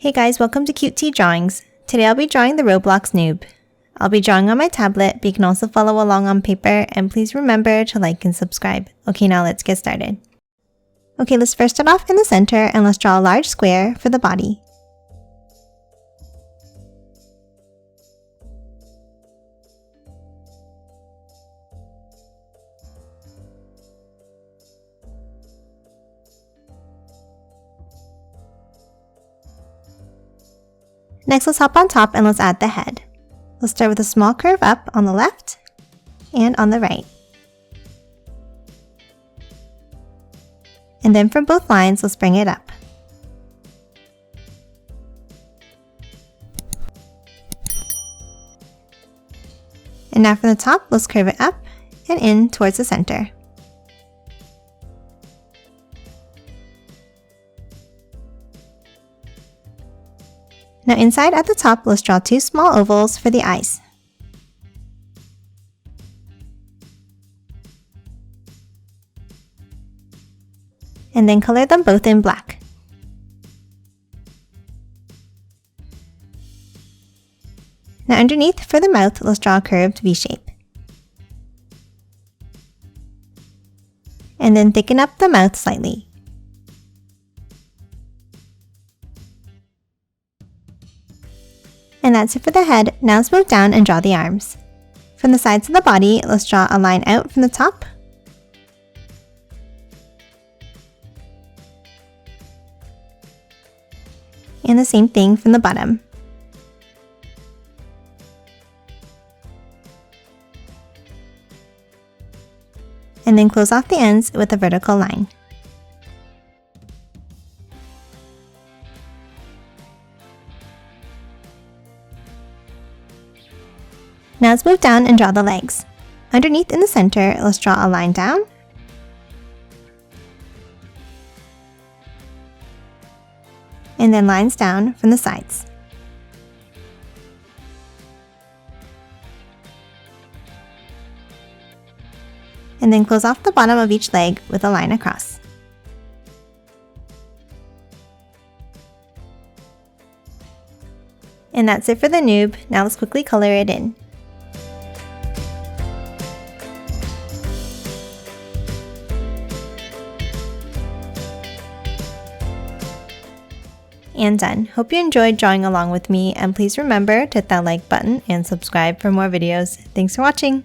Hey guys, welcome to Cute Tea Drawings. Today I'll be drawing the Roblox Noob. I'll be drawing on my tablet, but you can also follow along on paper, and please remember to like and subscribe. Okay, now let's get started. Okay, let's first start off in the center and let's draw a large square for the body. Next, let's hop on top and let's add the head. Let's start with a small curve up on the left and on the right. And then from both lines, let's bring it up. And now from the top, let's curve it up and in towards the center. Now inside at the top, let's draw two small ovals for the eyes. And then color them both in black. Now underneath for the mouth, let's draw a curved V shape. And then thicken up the mouth slightly. And that's it for the head. Now let's move down and draw the arms. From the sides of the body, let's draw a line out from the top. And the same thing from the bottom. And then close off the ends with a vertical line. Now let's move down and draw the legs. Underneath in the center, let's draw a line down. And then lines down from the sides. And then close off the bottom of each leg with a line across. And that's it for the noob. Now let's quickly color it in. And done. Hope you enjoyed drawing along with me, and please remember to hit that like button and subscribe for more videos. Thanks for watching!